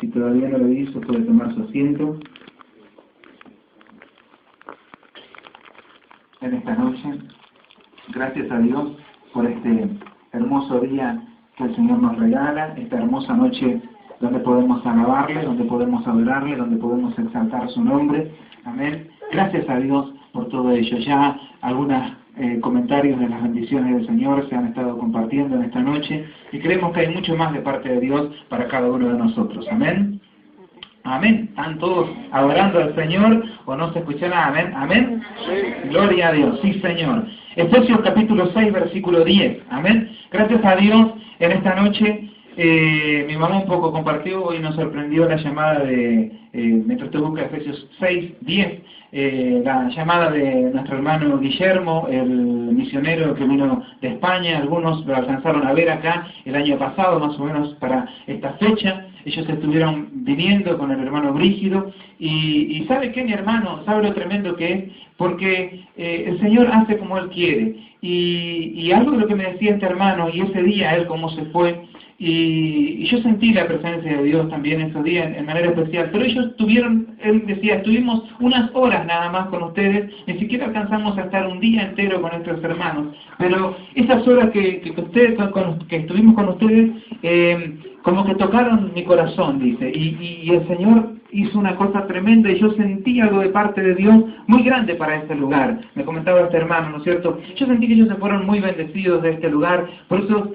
Si todavía no lo hizo, puede tomar su asiento. En esta noche, gracias a Dios por este hermoso día que el Señor nos regala, esta hermosa noche donde podemos alabarle, donde podemos adorarle, donde podemos exaltar su nombre. Amén. Gracias a Dios por todo ello. Ya algunos comentarios de las bendiciones del Señor se han estado compartiendo en esta noche y creemos que hay mucho más de parte de Dios para cada uno de nosotros. Amén. Amén. ¿Están todos adorando al Señor o no se escucha nada? Amén. Amén. Sí. Gloria a Dios. Sí, Señor. Efesios capítulo 6, versículo 10. Amén. Gracias a Dios en esta noche. Mi mamá un poco compartió y nos sorprendió la llamada de, mientras usted busca Efesios 6, 10, la llamada de nuestro hermano Guillermo, el misionero que vino de España. Algunos lo alcanzaron a ver acá el año pasado, más o menos para esta fecha. Ellos estuvieron viniendo con el hermano Brígido y ¿sabe qué, mi hermano? ¿Sabe lo tremendo que es? Porque el Señor hace como Él quiere. Y algo de lo que me decía este hermano, y ese día él cómo se fue, y yo sentí la presencia de Dios también esos días en manera especial, pero ellos él decía, estuvimos unas horas nada más con ustedes, ni siquiera alcanzamos a estar un día entero con nuestros hermanos, pero esas horas que estuvimos con ustedes, como que tocaron mi corazón, dice, y el Señor hizo una cosa tremenda y yo sentí algo de parte de Dios muy grande para este lugar. Me comentaba este hermano, ¿no es cierto? Yo sentí que ellos se fueron muy bendecidos de este lugar, por eso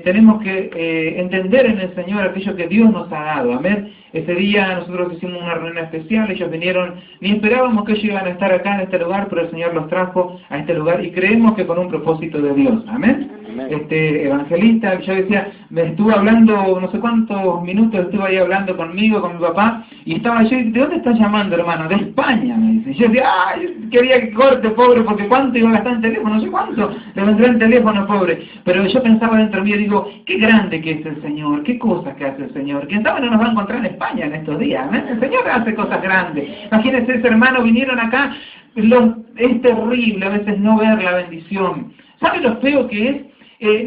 tenemos que entender en el Señor aquello que Dios nos ha dado, amén. Ese día nosotros hicimos una reunión especial, ellos vinieron, ni esperábamos que ellos iban a estar acá en este lugar, pero el Señor los trajo a este lugar y creemos que con un propósito de Dios, amén. Evangelista, yo decía, me estuvo hablando, no sé cuántos minutos estuvo ahí hablando conmigo, con mi papá, y estaba yo, ¿de dónde estás llamando, hermano? De España, me dice. Yo decía, ay, quería que corte, pobre, porque cuánto iba a gastar en teléfono, no sé cuánto le vendrá en teléfono, pobre. Pero yo pensaba dentro mío, digo, qué grande que es el Señor, qué cosas que hace el Señor. ¿Quién sabe no nos va a encontrar en España en estos días? ¿Eh? El Señor hace cosas grandes. Imagínense, ese hermano, vinieron acá, es terrible a veces no ver la bendición. ¿Sabe lo feo que es?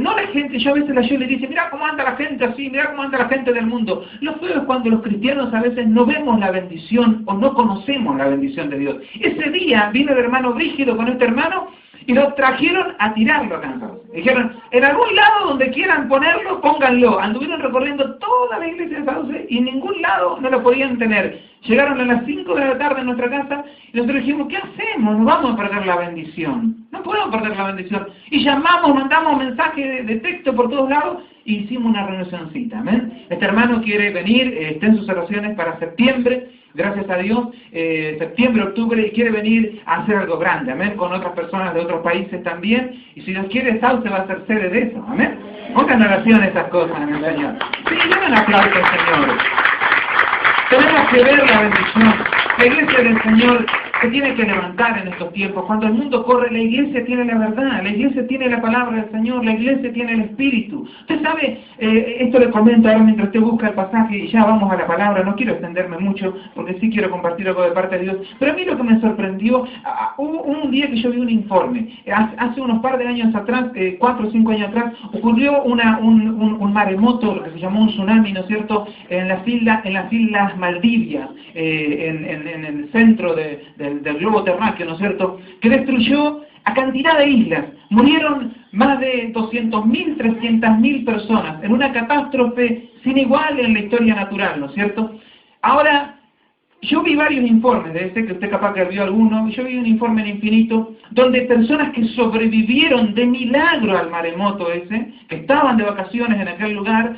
No la gente, yo a veces le dice, mira cómo anda la gente así, mira cómo anda la gente del mundo. Lo feo es cuando los cristianos a veces no vemos la bendición o no conocemos la bendición de Dios. Ese día vino el hermano Brígido con este hermano y lo trajeron a tirarlo a Kansas. Dijeron, en algún lado donde quieran ponerlo, pónganlo. Anduvieron recorriendo toda la iglesia de Sauce y en ningún lado no lo podían tener. Llegaron a las 5 de la tarde en nuestra casa y nosotros dijimos, ¿qué hacemos? No vamos a perder la bendición. No podemos perder la bendición. Y llamamos, mandamos mensajes de texto por todos lados y hicimos una reunioncita. ¿Amén? Este hermano quiere venir, está en sus oraciones para septiembre, gracias a Dios, septiembre, octubre, y quiere venir a hacer algo grande. Amén. Con otras personas de otros países también. Y si Dios quiere, Sauce va a ser sede de eso. Amén. Pongan en oración esas cosas en el Señor. Sí, den un aplauso al Señor. Tenemos que ver la bendición. La iglesia del Señor se tiene que levantar en estos tiempos. Cuando el mundo corre, la iglesia tiene la verdad, la iglesia tiene la palabra del Señor, la iglesia tiene el Espíritu. Usted sabe, esto le comento ahora mientras usted busca el pasaje y ya vamos a la palabra. No quiero extenderme mucho porque sí quiero compartir algo de parte de Dios. Pero a mí lo que me sorprendió, hubo un día que yo vi un informe. Hace unos par de años atrás, 4 o 5 años atrás, ocurrió un maremoto, lo que se llamó un tsunami, ¿no es cierto?, en las islas Maldivias, en el centro del globo terráqueo, ¿no es cierto?, que destruyó a cantidad de islas. Murieron más de 200.000, 300.000 personas en una catástrofe sin igual en la historia natural, ¿no es cierto? Ahora, yo vi varios informes de ese, que usted capaz que vio alguno, yo vi un informe en Infinito, donde personas que sobrevivieron de milagro al maremoto ese, que estaban de vacaciones en aquel lugar,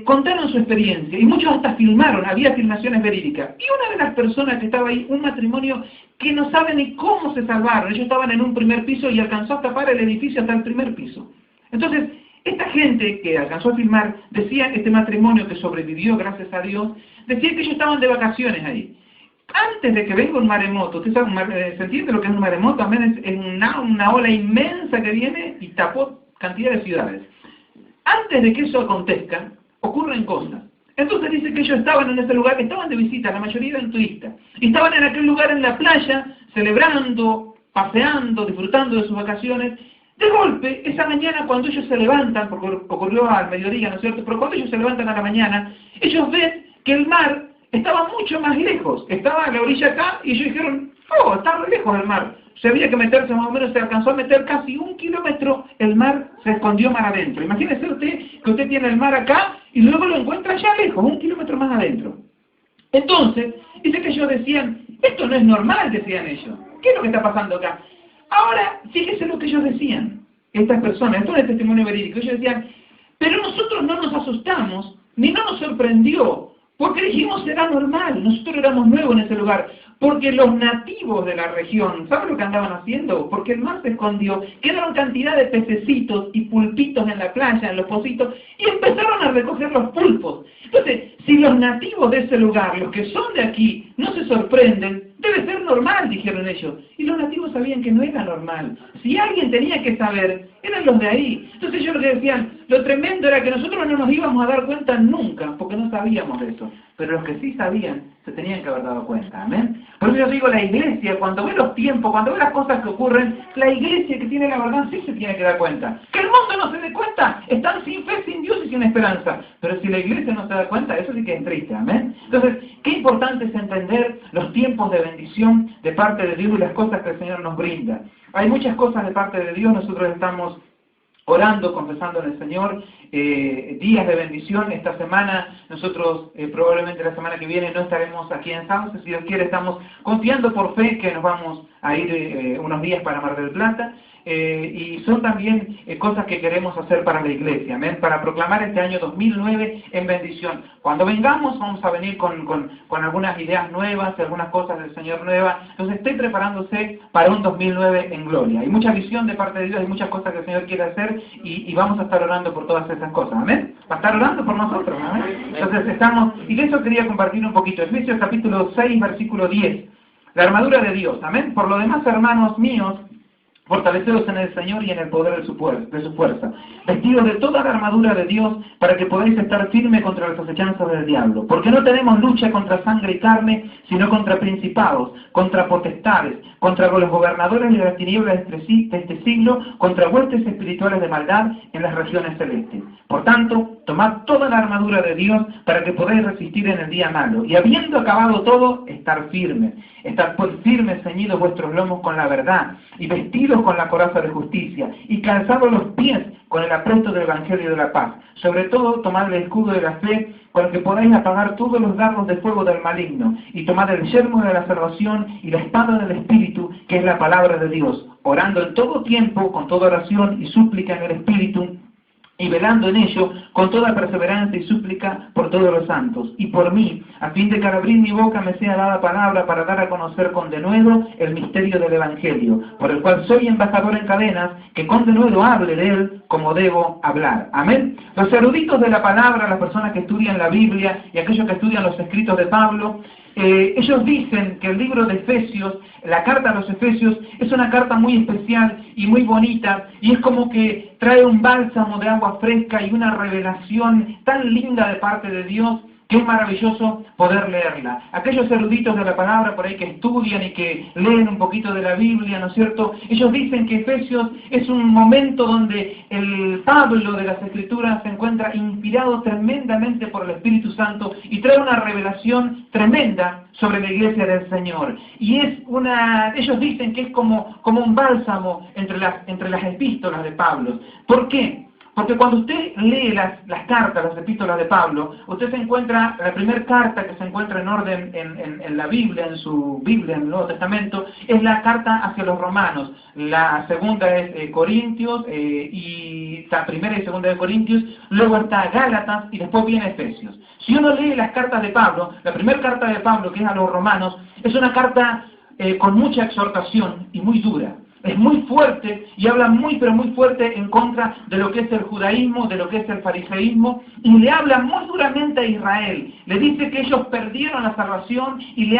contaron su experiencia, y muchos hasta filmaron, había filmaciones verídicas. Y una de las personas que estaba ahí, un matrimonio que no sabe ni cómo se salvaron, ellos estaban en un primer piso y alcanzó a tapar el edificio hasta el primer piso. Entonces, esta gente que alcanzó a filmar, decía, este matrimonio que sobrevivió, gracias a Dios, decía que ellos estaban de vacaciones ahí. Antes de que venga un maremoto, ¿usted sabe, se entiende lo que es un maremoto? También es una ola inmensa que viene y tapó cantidad de ciudades. Antes de que eso acontezca, ocurren cosas. Entonces dice que ellos estaban en ese lugar, estaban de visita, la mayoría eran turistas, y estaban en aquel lugar en la playa, celebrando, paseando, disfrutando de sus vacaciones. De golpe, esa mañana cuando ellos se levantan, porque ocurrió al mediodía, ¿no es cierto? Pero cuando ellos se levantan a la mañana, ellos ven que el mar estaba mucho más lejos. Estaba a la orilla acá y ellos dijeron, oh, está re lejos el mar. Se había que meterse más o menos, se alcanzó a meter casi 1 kilómetro, el mar se escondió mar adentro. Imagínese usted que usted tiene el mar acá y luego lo encuentra allá lejos, 1 kilómetro más adentro. Entonces, dice que ellos decían, esto no es normal, decían ellos. ¿Qué es lo que está pasando acá? Ahora, fíjese lo que ellos decían, estas personas, esto es el testimonio verídico, ellos decían, pero nosotros no nos asustamos, ni no nos sorprendió, porque dijimos será normal, nosotros éramos nuevos en ese lugar, porque los nativos de la región, ¿saben lo que andaban haciendo? Porque el mar se escondió, quedaron cantidad de pececitos y pulpitos en la playa, en los pocitos, y empezaron a recoger los pulpos. Entonces, si los nativos de ese lugar, los que son de aquí, no se sorprenden, debe ser normal, dijeron ellos. Y los nativos sabían que no era normal. Si alguien tenía que saber, eran los de ahí. Entonces ellos lo que decían, lo tremendo era que nosotros no nos íbamos a dar cuenta nunca, porque no sabíamos de eso. Pero los que sí sabían, se tenían que haber dado cuenta. ¿Amén? Por eso yo digo, la iglesia, cuando ve los tiempos, cuando ve las cosas que ocurren, la iglesia que tiene la verdad sí se tiene que dar cuenta. Que el mundo no se dé cuenta, están sin fe, sin Dios y sin esperanza. Pero si la iglesia no se da cuenta, eso sí que es triste. ¿Amén? Entonces, qué importante es entender los tiempos de bendición de parte de Dios y las cosas que el Señor nos brinda. Hay muchas cosas de parte de Dios, nosotros estamos orando, confesando en el Señor, días de bendición. Esta semana, nosotros probablemente la semana que viene no estaremos aquí en Sauce, si Dios quiere estamos confiando por fe que nos vamos a ir unos días para Mar del Plata, y son también cosas que queremos hacer para la iglesia, amén, para proclamar este año 2009 en bendición. Cuando vengamos vamos a venir con algunas ideas nuevas, algunas cosas del Señor nuevas, entonces esté preparándose para un 2009 en gloria. Hay mucha visión de parte de Dios, hay muchas cosas que el Señor quiere hacer y vamos a estar orando por todas esas cosas, amén. Va a estar orando por nosotros, amén. Entonces estamos, y de eso quería compartir un poquito. Efesios capítulo 6, versículo 10. La armadura de Dios, amén. Por lo demás, hermanos míos, fortaleceos en el Señor y en el poder de su fuerza, vestidos de toda la armadura de Dios, para que podáis estar firmes contra las acechanzas del diablo. Porque no tenemos lucha contra sangre y carne, sino contra principados, contra potestades, contra los gobernadores de las tinieblas de este siglo, contra huestes espirituales de maldad en las regiones celestes. Por tanto, tomad toda la armadura de Dios, para que podáis resistir en el día malo, y habiendo acabado todo, estar firmes. Estad pues firmes, ceñidos vuestros lomos con la verdad, y vestidos con la coraza de justicia, y calzados los pies con el apresto del Evangelio de la paz. Sobre todo, tomad el escudo de la fe, con el que podáis apagar todos los dardos de fuego del maligno, y tomad el yelmo de la salvación y la espada del Espíritu, que es la palabra de Dios, orando en todo tiempo, con toda oración y súplica en el Espíritu, y velando en ello con toda perseverancia y súplica por todos los santos, y por mí, a fin de que al abrir mi boca me sea dada palabra para dar a conocer con denuedo el misterio del Evangelio, por el cual soy embajador en cadenas, que con denuedo hable de él como debo hablar. Amén. Los eruditos de la palabra, las personas que estudian la Biblia y aquellos que estudian los escritos de Pablo, ellos dicen que el libro de Efesios, la carta a los Efesios, es una carta muy especial y muy bonita, y es como que trae un bálsamo de agua fresca y una revelación tan linda de parte de Dios, que es maravilloso poder leerla. Aquellos eruditos de la palabra por ahí que estudian y que leen un poquito de la Biblia, ¿no es cierto? Ellos dicen que Efesios es un momento donde el Pablo de las Escrituras se encuentra inspirado tremendamente por el Espíritu Santo y trae una revelación tremenda sobre la iglesia del Señor. Y es ellos dicen que es como un bálsamo entre las epístolas de Pablo. ¿Por qué? Porque cuando usted lee las cartas, las epístolas de Pablo, usted se encuentra, la primera carta que se encuentra en orden en la Biblia, en su Biblia, en el Nuevo Testamento, es la carta hacia los romanos. La segunda es Corintios, y la primera y segunda de Corintios, luego está Gálatas y después viene Efesios. Si uno lee las cartas de Pablo, la primera carta de Pablo, que es a los romanos, es una carta con mucha exhortación y muy dura. Es muy fuerte y habla pero muy fuerte en contra de lo que es el judaísmo, de lo que es el fariseísmo, y le habla muy duramente a Israel. Le dice que ellos perdieron la salvación y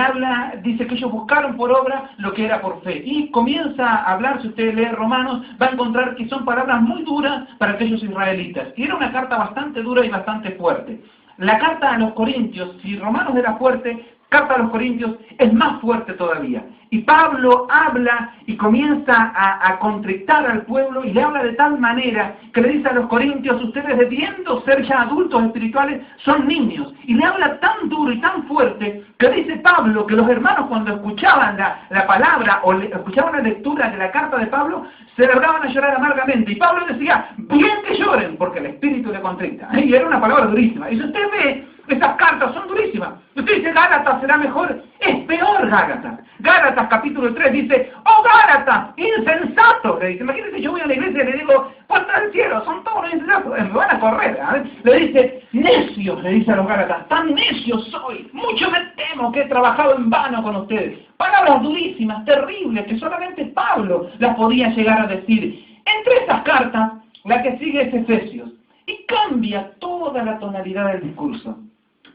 dice que ellos buscaron por obra lo que era por fe. Y comienza a hablar, si usted lee Romanos, va a encontrar que son palabras muy duras para aquellos israelitas. Y era una carta bastante dura y bastante fuerte. la carta a los Corintios, si Romanos era fuerte, carta a los Corintios es más fuerte todavía. Y Pablo habla y comienza a contrictar al pueblo y le habla de tal manera que le dice a los Corintios, ustedes debiendo ser ya adultos espirituales, son niños. Y le habla tan duro y tan fuerte que dice Pablo que los hermanos cuando escuchaban la palabra o escuchaban la lectura de la carta de Pablo, se largaban a llorar amargamente. Y Pablo decía, bien que lloren, porque el espíritu le contricta. Y era una palabra durísima. Y si usted ve, estas cartas son durísimas. Usted dice, Gálatas será mejor. Es peor Gálatas. Gálatas capítulo 3 dice, oh Gálatas, insensatos. Le dice, imagínense, yo voy a la iglesia y le digo, puerta del cielo, son todos los insensatos. Me van a correr. Le dice, necios, le dice a los Gálatas, tan necios soy. Mucho me temo que he trabajado en vano con ustedes. Palabras durísimas, terribles, que solamente Pablo las podía llegar a decir. Entre esas cartas, la que sigue es Efesios. Y cambia toda la tonalidad del discurso.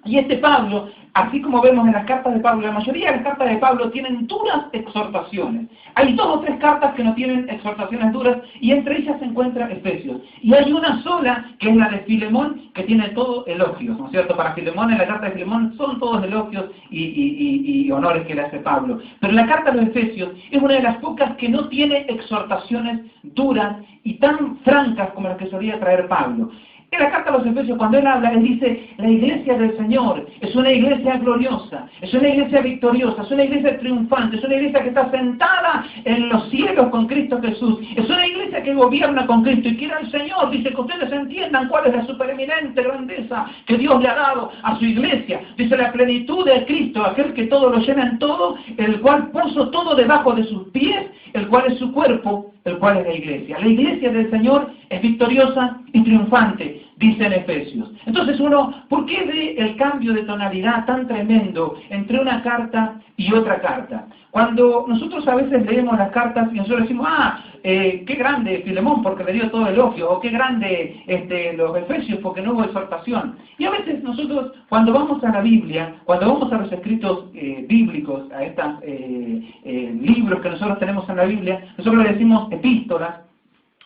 Y este Pablo, así como vemos en las cartas de Pablo, la mayoría de las cartas de Pablo tienen duras exhortaciones. Hay 2 o 3 cartas que no tienen exhortaciones duras y entre ellas se encuentra Efesios. Y hay una sola, que es la de Filemón, que tiene todo elogios, ¿no es cierto? Para Filemón, en la carta de Filemón, son todos elogios y honores que le hace Pablo. Pero la carta de los Efesios es una de las pocas que no tiene exhortaciones duras y tan francas como las que solía traer Pablo. En la carta a los Efesios, cuando él habla, él dice, la iglesia del Señor es una iglesia gloriosa, es una iglesia victoriosa, es una iglesia triunfante, es una iglesia que está sentada en los cielos con Cristo Jesús, es una iglesia que gobierna con Cristo y quiere al Señor, dice que ustedes entiendan cuál es la supereminente grandeza que Dios le ha dado a su iglesia, dice la plenitud de Cristo, aquel que todo lo llena en todo, el cual puso todo debajo de sus pies, el cual es su cuerpo, el cual es la iglesia. La iglesia del Señor es victoriosa y triunfante, dice en Efesios. Entonces ¿por qué ve el cambio de tonalidad tan tremendo entre una carta y otra carta? Cuando nosotros a veces leemos las cartas y nosotros decimos, qué grande Filemón porque le dio todo elogio, o qué grande los Efesios porque no hubo exhortación. Y a veces nosotros, cuando vamos a la Biblia, cuando vamos a los escritos bíblicos, a estos libros que nosotros tenemos en la Biblia, nosotros le decimos epístolas.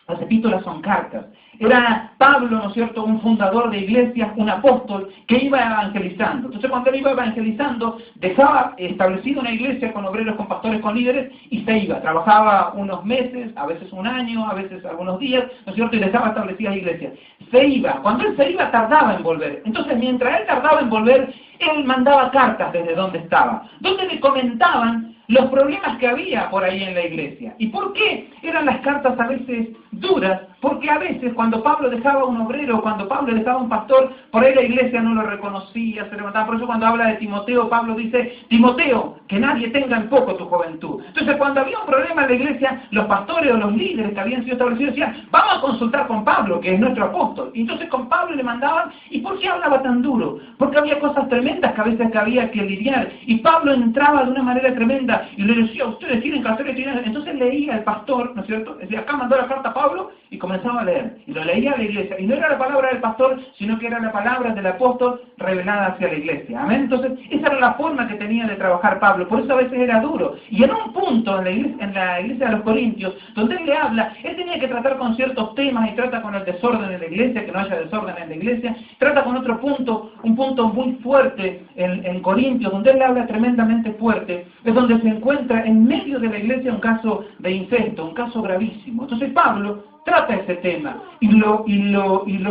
Las epístolas son cartas. Era Pablo, ¿no es cierto?, un fundador de iglesias, un apóstol que iba evangelizando. Entonces cuando él iba evangelizando, dejaba establecida una iglesia con obreros, con pastores, con líderes, y se iba. Trabajaba unos meses, a veces un año, a veces algunos días, ¿no es cierto?, y dejaba establecidas iglesias. Se iba. Cuando él se iba, tardaba en volver. Entonces mientras él tardaba en volver, él mandaba cartas desde donde estaba, donde le comentaban los problemas que había por ahí en la iglesia. ¿Y por qué eran las cartas a veces duras? Porque a veces cuando Pablo dejaba un obrero, cuando Pablo dejaba un pastor, por ahí la iglesia no lo reconocía, se levantaba. Por eso cuando habla de Timoteo, Pablo dice, Timoteo, que nadie tenga en poco tu juventud. Entonces cuando había un problema en la iglesia, los pastores o los líderes que habían sido establecidos decían, vamos a consultar con Pablo, que es nuestro apóstol. Y entonces con Pablo le mandaban, ¿y por qué hablaba tan duro? Porque había cosas tremendas que a veces que había que lidiar. Y Pablo entraba de una manera tremenda y le decía, ustedes tienen que hacer esto. Entonces leía el pastor, ¿no es cierto? Decía, acá mandó la carta a Pablo y comenzaba a leer. Y lo leía a la iglesia. Y no era la palabra del pastor, sino que era la palabra del apóstol revelada hacia la iglesia. Amén. Entonces, esa era la forma que tenía de trabajar Pablo. Por eso a veces era duro. Y en un punto, en la iglesia de los Corintios, donde él le habla, él tenía que tratar con ciertos temas y trata con el desorden en la iglesia, que no haya desorden en la iglesia. Trata con otro punto, un punto muy fuerte en Corintios, donde él le habla tremendamente fuerte. Es donde se encuentra en medio de la iglesia un caso de incesto, un caso gravísimo. Entonces Pablo trata ese tema y lo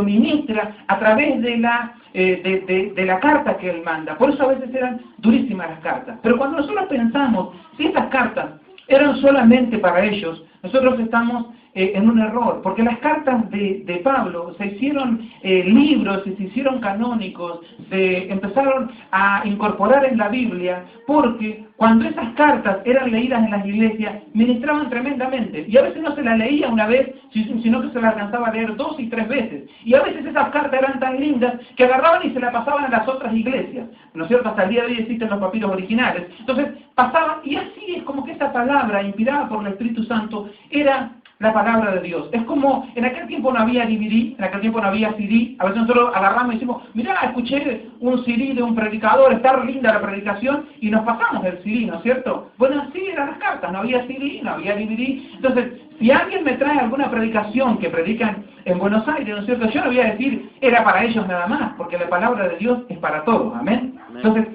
ministra a través de la carta que él manda. Por eso a veces eran durísimas las cartas. Pero cuando nosotros pensamos, si estas cartas eran solamente para ellos, nosotros estamos en un error, porque las cartas de Pablo se hicieron libros y se hicieron canónicos, se empezaron a incorporar en la Biblia, porque cuando esas cartas eran leídas en las iglesias, ministraban tremendamente, y a veces no se las leía una vez, sino que se las alcanzaba a leer 2 y 3 veces, y a veces esas cartas eran tan lindas que agarraban y se las pasaban a las otras iglesias, ¿no es cierto? Hasta el día de hoy existen los papiros originales, entonces pasaban, y así es como que esa palabra, inspirada por el Espíritu Santo, era la palabra de Dios. Es como, en aquel tiempo no había DVD, en aquel tiempo no había CD, a veces nosotros agarramos y decimos, mirá, escuché un CD de un predicador, está linda la predicación, y nos pasamos el CD, ¿no es cierto? Bueno, así eran las cartas, no había CD, no había DVD, entonces Si alguien me trae alguna predicación que predican en Buenos Aires, ¿no es cierto? Yo no voy a decir, era para ellos nada más, porque la palabra de Dios es para todos, ¿amén? Entonces,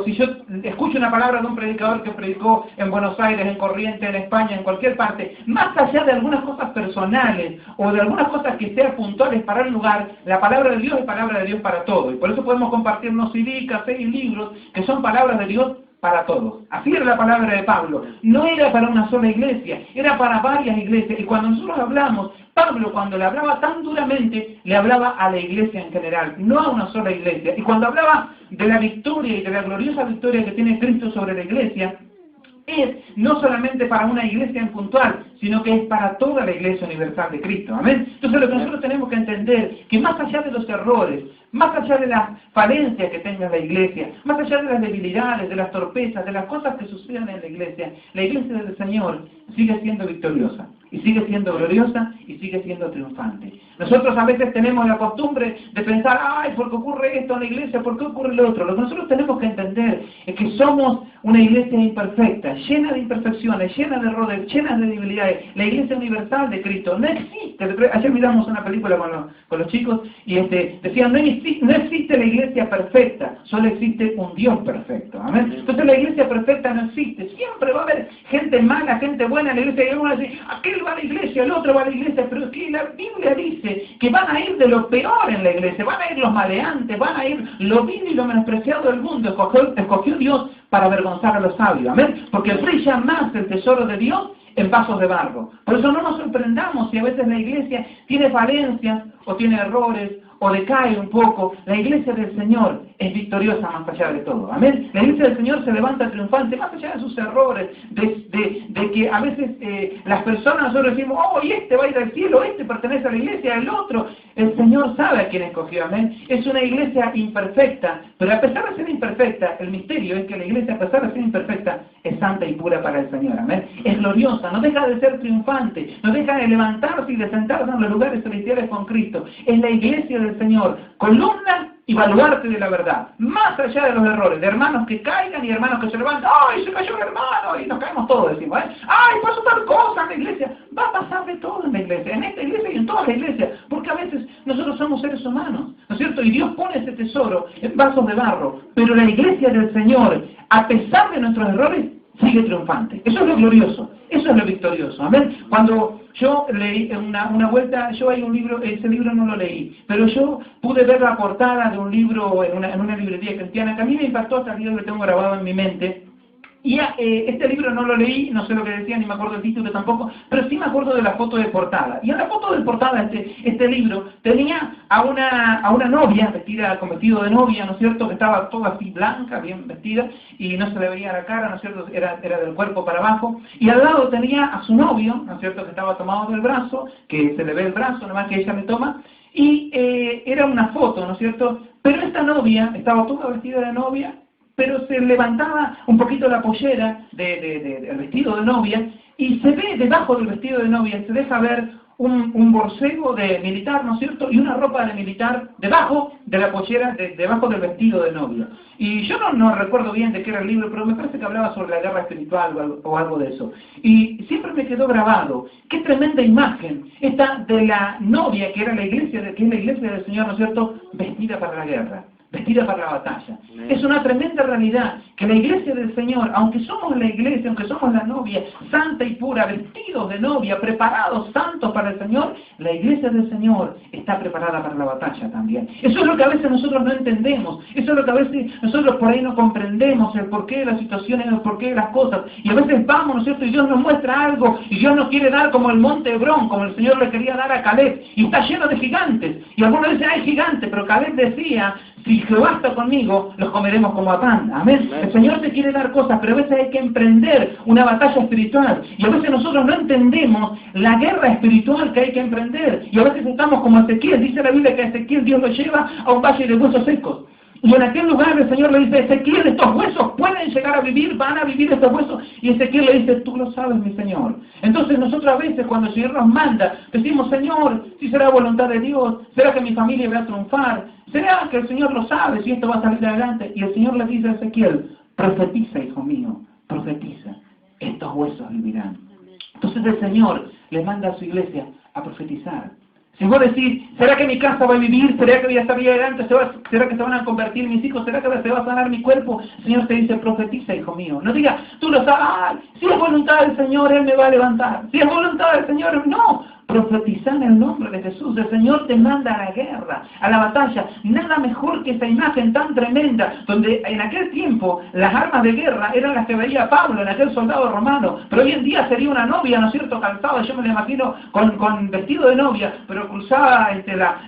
si yo escucho una palabra de un predicador que predicó en Buenos Aires, en Corrientes, en España, en cualquier parte, más allá de algunas cosas personales o de algunas cosas que sean puntuales para el lugar, la palabra de Dios es palabra de Dios para todos. Y por eso podemos compartirnos CD, café y libros que son palabras de Dios para todos. Así era la palabra de Pablo. No era para una sola iglesia, era para varias iglesias. Y cuando nosotros hablamos, Pablo cuando le hablaba tan duramente, le hablaba a la iglesia en general, no a una sola iglesia. Y cuando hablaba de la victoria y de la gloriosa victoria que tiene Cristo sobre la iglesia, es no solamente para una iglesia en puntual, sino que es para toda la iglesia universal de Cristo. ¿Amén? Entonces lo que nosotros tenemos que entender, que más allá de los errores, más allá de las falencias que tenga la iglesia, más allá de las debilidades, de las torpezas, de las cosas que sucedan en la iglesia del Señor sigue siendo victoriosa, y sigue siendo gloriosa, y sigue siendo triunfante. Nosotros a veces tenemos la costumbre de pensar, ay, ¿por qué ocurre esto en la iglesia? ¿Por qué ocurre lo otro? Lo que nosotros tenemos que entender es que somos una iglesia imperfecta, llena de imperfecciones, llena de errores, llena de debilidades. La iglesia universal de Cristo no existe. Ayer miramos una película con los chicos y decían, no existe la iglesia perfecta, solo existe un Dios perfecto. ¿Amén? Entonces la iglesia perfecta no existe. Siempre va a haber gente mala, gente buena en la iglesia, y uno va a decir, aquel va a la iglesia, el otro va a la iglesia, pero es que la Biblia dice que van a ir de lo peor en la iglesia, van a ir los maleantes, van a ir lo vil y lo menospreciado del mundo. Escogió Dios para avergonzar a los sabios, amén, porque brilla más el tesoro de Dios en vasos de barro. Por eso no nos sorprendamos si a veces la iglesia tiene falencias o tiene errores o decae un poco. La iglesia del Señor es victoriosa más allá de todo. Amén. La iglesia del Señor se levanta triunfante más allá de sus errores, de que a veces las personas nosotros decimos, oh, y este va a ir al cielo, este pertenece a la iglesia, el otro. El Señor sabe a quién escogió. Amén. Es una iglesia imperfecta, pero a pesar de ser imperfecta, el misterio es que la iglesia, a pesar de ser imperfecta, es santa y pura para el Señor. Amén. Es gloriosa, no deja de ser triunfante, no deja de levantarse y de sentarse en los lugares celestiales con Cristo. Es la iglesia del Señor, columna y baluarte de la verdad, más allá de los errores, de hermanos que caigan y hermanos que se levantan, ¡ay, se cayó un hermano! Y nos caemos todos, decimos, ¡ay, pasó tal cosa en la iglesia! Va a pasar de todo en la iglesia, en esta iglesia y en todas las iglesias, porque a veces nosotros somos seres humanos, ¿no es cierto? Y Dios pone ese tesoro en vasos de barro, pero la iglesia del Señor, a pesar de nuestros errores, sigue triunfante. Eso es lo glorioso, eso es lo victorioso. Amén. Cuando yo leí una vuelta, yo hay un libro, ese libro no lo leí, pero yo pude ver la portada de un libro en una librería cristiana que a mí me impactó, hasta el día que lo tengo grabado en mi mente. Y este libro no lo leí, no sé lo que decía, ni me acuerdo el título tampoco, pero sí me acuerdo de la foto de portada. Y en la foto de portada este libro tenía a una novia, vestida con vestido de novia, ¿no es cierto?, que estaba toda así blanca, bien vestida, y no se le veía la cara, ¿no es cierto?, era del cuerpo para abajo. Y al lado tenía a su novio, ¿no es cierto?, que estaba tomado del brazo, que se le ve el brazo, nada más que ella me toma, y era una foto, ¿no es cierto?, pero esta novia estaba toda vestida de novia, pero se levantaba un poquito la pollera del vestido de novia y se ve debajo del vestido de novia, se deja ver un borcego de militar, ¿no es cierto?, y una ropa de militar debajo de la pollera, debajo del vestido de novia. Y yo no recuerdo bien de qué era el libro, pero me parece que hablaba sobre la guerra espiritual o algo de eso. Y siempre me quedó grabado, qué tremenda imagen esta de la novia que era la iglesia, que es la iglesia del Señor, ¿no es cierto?, vestida para la guerra, vestida para la batalla. Es una tremenda realidad que la iglesia del Señor, aunque somos la iglesia, aunque somos la novia, santa y pura, vestidos de novia, preparados, santos para el Señor, la iglesia del Señor está preparada para la batalla también. Eso es lo que a veces nosotros no entendemos, eso es lo que a veces nosotros por ahí no comprendemos, el porqué de las situaciones, el porqué de las cosas, y a veces vamos, ¿no es cierto?, y Dios nos muestra algo, y Dios nos quiere dar como el monte Hebrón, como el Señor le quería dar a Caleb, y está lleno de gigantes, y algunos dicen, hay gigantes, pero Caleb decía, si Jehová está conmigo, los comeremos como a pan. Amén. El Señor te quiere dar cosas, pero a veces hay que emprender una batalla espiritual. Y a veces nosotros no entendemos la guerra espiritual que hay que emprender. Y a veces estamos como Ezequiel. Dice la Biblia que a Ezequiel Dios lo lleva a un valle de huesos secos. Y en aquel lugar el Señor le dice, Ezequiel, estos huesos pueden llegar a vivir, van a vivir estos huesos. Y Ezequiel le dice, tú lo sabes, mi Señor. Entonces nosotros a veces cuando el Señor nos manda, decimos, Señor, si será voluntad de Dios, será que mi familia va a triunfar, será que el Señor lo sabe si esto va a salir adelante. Y el Señor le dice a Ezequiel, profetiza, hijo mío, profetiza, estos huesos vivirán. Entonces el Señor le manda a su iglesia a profetizar. Si vos decís, ¿será que mi casa va a vivir? ¿Será que voy a estar bien adelante? ¿Será que se van a convertir mis hijos? ¿Será que se va a sanar mi cuerpo? El Señor te dice, profetiza, hijo mío. No diga, tú lo sabes, si es voluntad del Señor, Él me va a levantar. Si es voluntad del Señor, no. Profetiza en el nombre de Jesús. El Señor te manda a la guerra, a la batalla. Nada mejor que esa imagen tan tremenda, donde en aquel tiempo las armas de guerra eran las que veía Pablo en aquel soldado romano, pero hoy en día sería una novia, ¿no es cierto?, calzada, yo me la imagino con vestido de novia, pero cruzaba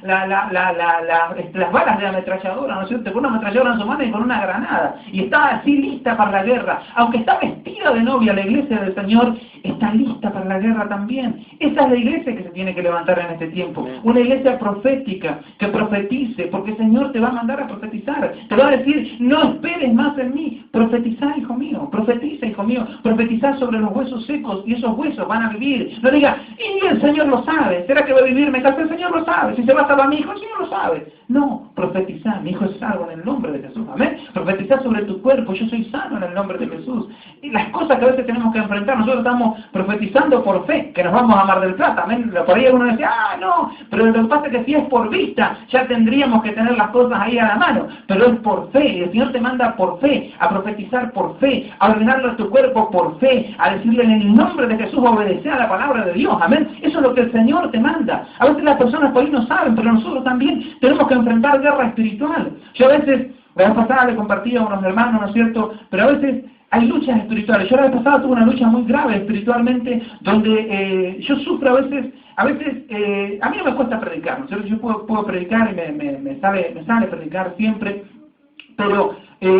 las balas de ametralladora, ¿no es cierto?, con una ametralladora en su mano y con una granada, y estaba así lista para la guerra. Aunque está vestida de novia, la iglesia del Señor está lista para la guerra también. Esa es la iglesia que se tiene que levantar en este tiempo, una iglesia profética, que profetice, porque el Señor te va a mandar a profetizar, te va a decir, no esperes más en mí, profetiza, hijo mío, profetiza, hijo mío, profetiza sobre los huesos secos, y esos huesos van a vivir. No diga, y el Señor lo sabe, ¿será que va a vivir? Me casé, el Señor lo sabe, si se va a salvar mi hijo, el Señor lo sabe. No, profetiza, mi hijo es salvo en el nombre de Jesús, amén. Profetiza sobre tu cuerpo, yo soy sano en el nombre de Jesús. Y las cosas que a veces tenemos que enfrentar, nosotros estamos profetizando por fe, que nos vamos a Mar del Plata, amén. Por ahí alguno decía, no, pero lo que pasa es que si es por vista, ya tendríamos que tener las cosas ahí a la mano, pero es por fe, y el Señor te manda por fe, a profetizar por fe, a ordenarle a tu cuerpo por fe, a decirle en el nombre de Jesús, obedecer a la palabra de Dios, amén. Eso es lo que el Señor te manda. A veces las personas por ahí no saben, pero nosotros también tenemos que enfrentar guerra espiritual. Yo a veces, la vez pasada le compartí a unos hermanos, ¿no es cierto?, pero a veces hay luchas espirituales. Yo la vez pasada tuve una lucha muy grave espiritualmente, donde yo sufro a veces, a mí no me cuesta predicar, ¿no es cierto? Yo puedo predicar y me sale predicar siempre, pero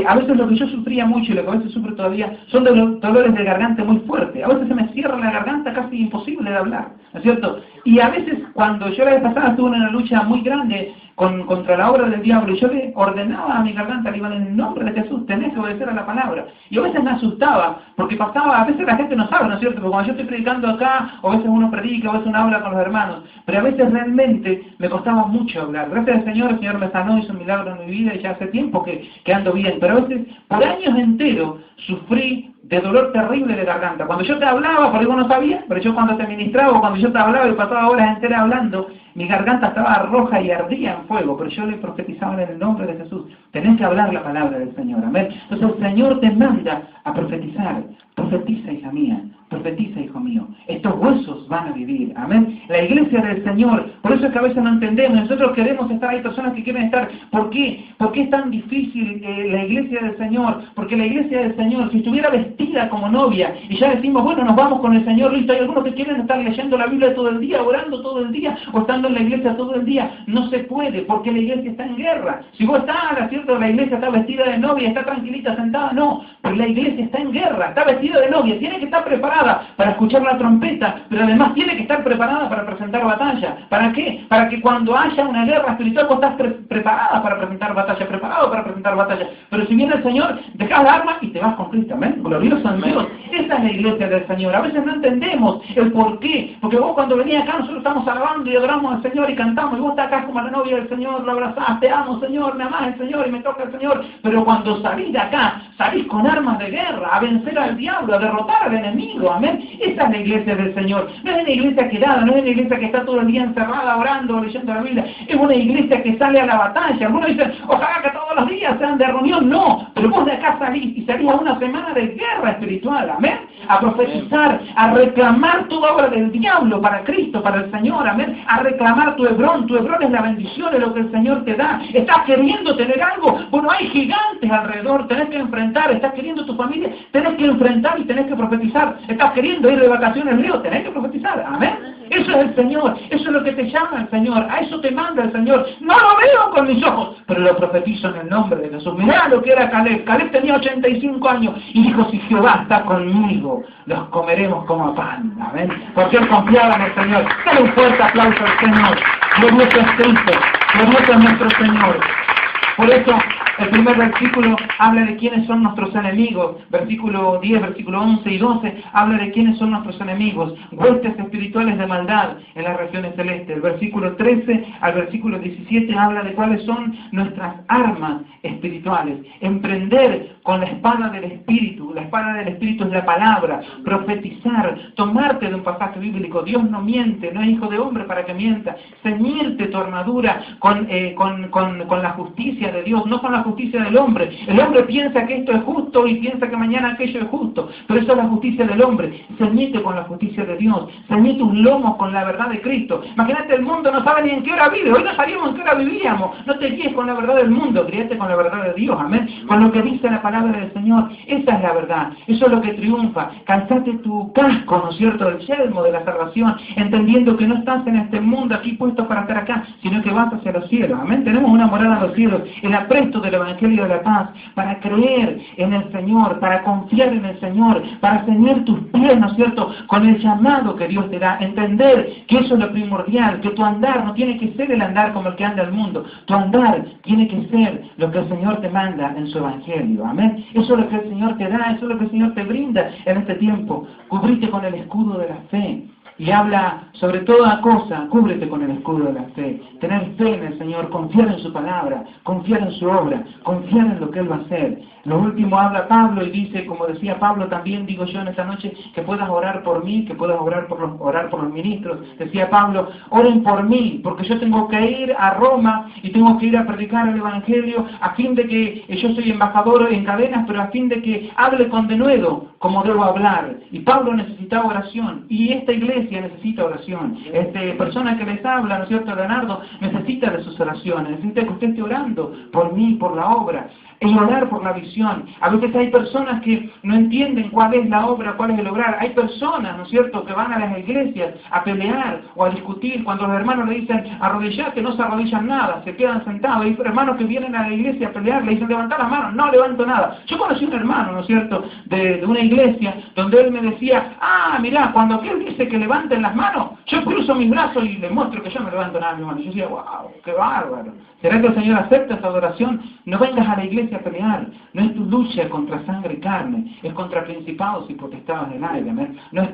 a veces lo que yo sufría mucho y lo que a veces sufro todavía son dolores de garganta muy fuertes. A veces se me cierra la garganta, casi imposible de hablar, ¿no es cierto? Y a veces cuando yo la vez pasada estuve en una lucha muy grande contra la obra del diablo, y yo le ordenaba a mi garganta, le iba en el nombre de Jesús, tenés que obedecer a la palabra. Y a veces me asustaba, porque pasaba, a veces la gente no sabe, ¿no es cierto? Porque cuando yo estoy predicando acá, o a veces uno predica, o a veces uno habla con los hermanos, pero a veces realmente me costaba mucho hablar. Gracias al Señor, el Señor me sanó, hizo un milagro en mi vida, y ya hace tiempo que ando bien, pero a veces, por años enteros, sufrí de dolor terrible de garganta. Cuando yo te hablaba, por algo no sabía, pero yo cuando te ministraba, cuando yo te hablaba y pasaba horas enteras hablando, mi garganta estaba roja y ardía en fuego, pero yo le profetizaba en el nombre de Jesús. Tenés que hablar la palabra del Señor, amén. Entonces el Señor te manda a profetizar. Profetiza, hija mía, profetiza, hijo mío. Estos huesos van a vivir, amén. La iglesia del Señor, por eso es que a veces no entendemos, nosotros queremos estar, hay personas que quieren estar. ¿Por qué? ¿Por qué es tan difícil la iglesia del Señor? Porque la iglesia del Señor, si estuviera vestida como novia, y ya decimos, bueno, nos vamos con el Señor, listo, hay algunos que quieren estar leyendo la Biblia todo el día, orando todo el día, o estando en la iglesia todo el día. No se puede, porque la iglesia está en guerra. Si vos estás, ¿cierto?, la iglesia está vestida de novia, está tranquilita, sentada, no, pero la iglesia está en guerra, está vestida de novia, tiene que estar preparada para escuchar la trompeta, pero además tiene que estar preparada para presentar batalla. ¿Para qué? Para que cuando haya una guerra espiritual vos estás preparada para presentar batalla, preparado para presentar batalla. Pero si viene el Señor, dejas la arma y te vas con Cristo, amén. Glorioso en Dios. Esa es la iglesia del Señor. A veces no entendemos el por qué, porque vos cuando venís acá nosotros estamos alabando y adoramos al Señor y cantamos, y vos estás acá como la novia del Señor, lo abrazás, te amo Señor, me amás el Señor y me toca el Señor, pero cuando salís de acá, salís con armas de guerra, a vencer al diablo, a derrotar al enemigo, amén. Esa es la iglesia del Señor. No es una iglesia quedada, no es una iglesia que está todo el día encerrada orando, leyendo la Biblia, es una iglesia que sale a la batalla. Algunos dicen, ojalá que todos los días sean de reunión, no, pero vos de acá salís y salís a una semana de guerra espiritual, amén, a profetizar, a reclamar toda obra del diablo para Cristo, para el Señor, amén, a reclamar tu Hebrón es la bendición de lo que el Señor te da. Estás queriendo tener algo, bueno, hay gigantes alrededor, tenés que enfrentar. Estás queriendo tu familia, tenés que enfrentar y tenés que profetizar. Estás queriendo ir de vacaciones al río, tenés que profetizar, amén. Eso es el Señor, eso es lo que te llama el Señor, a eso te manda el Señor. No lo veo con mis ojos, pero lo profetizo en el nombre de Jesús. Mirá lo que era Caleb. Caleb tenía 85 años y dijo, si Jehová está conmigo, los comeremos como pan, amén. Porque él confiaba en el Señor. Dale un fuerte aplauso al Señor. Glorioso es Cristo, glorioso es nuestro Señor. Por eso El primer versículo habla de quiénes son nuestros enemigos. Versículo 10, versículo 11 y 12 habla de quiénes son nuestros enemigos. Huestes espirituales de maldad en las regiones celestes. El versículo 13 al versículo 17 habla de cuáles son nuestras armas espirituales. Emprender con la espada del Espíritu. La espada del Espíritu es la palabra. Profetizar. Tomarte de un pasaje bíblico. Dios no miente, no es hijo de hombre para que mienta. Ceñirte tu armadura con la justicia de Dios, no con la justicia del hombre. El hombre piensa que esto es justo y piensa que mañana aquello es justo, pero eso es la justicia del hombre. Ceñite con la justicia de Dios. Ceñí tus lomos con la verdad de Cristo. Imagínate, el mundo no sabe ni en qué hora vive. Hoy no sabíamos en qué hora vivíamos. No te guíes con la verdad del mundo, guíate con la verdad de Dios. Amén. Con lo que dice la palabra del Señor. Esa es la verdad. Eso es lo que triunfa. Calzate tu casco, ¿no es cierto?, del yelmo de la salvación, entendiendo que no estás en este mundo aquí puesto para estar acá, sino que vas hacia los cielos. Amén. Tenemos una morada en los cielos, el apresto del Evangelio de la paz, para creer en el Señor, para confiar en el Señor, para ceñir tus pies, ¿no es cierto?, con el llamado que Dios te da. Entender que eso es lo primordial, que tu andar no tiene que ser el andar como el que anda el mundo. Tu andar tiene que ser lo que el Señor te manda en su Evangelio. Amén. Eso es lo que el Señor te da, eso es lo que el Señor te brinda en este tiempo. Cubrite con el escudo de la fe. Y habla sobre toda cosa, cúbrete con el escudo de la fe. Tener fe en el Señor, confiar en su palabra, confiar en su obra, confiar en lo que Él va a hacer. Lo último habla Pablo y dice, como decía Pablo, también digo yo en esta noche, que puedas orar por mí, que puedas orar por los ministros. Decía Pablo, oren por mí, porque yo tengo que ir a Roma y tengo que ir a predicar el Evangelio a fin de que yo soy embajador en cadenas, pero a fin de que hable con denuedo como debo hablar. Y Pablo necesitaba oración, y esta iglesia necesita oración. Persona que les habla, ¿no es cierto?, Leonardo, necesita de sus oraciones, necesita que usted esté orando por mí, por la obra, y orar por la visión. A veces hay personas que no entienden cuál es la obra, cuál es el obrar. Hay personas, ¿no es cierto?, que van a las iglesias a pelear o a discutir. Cuando los hermanos le dicen arrodillate, no se arrodillan nada, se quedan sentados. Hay hermanos que vienen a la iglesia a pelear, le dicen levantar las manos, no levanto nada. Yo conocí un hermano, ¿no es cierto?, de una iglesia, donde él me decía, mirá, cuando aquel dice que levanten las manos, yo cruzo mis brazos y le muestro que yo no levanto nada, mi hermano. Yo decía, wow, qué bárbaro. ¿Será que el Señor acepta esa adoración? No vengas a la iglesia a pelear. No es tu lucha contra sangre y carne, es contra principados y potestades del aire. No es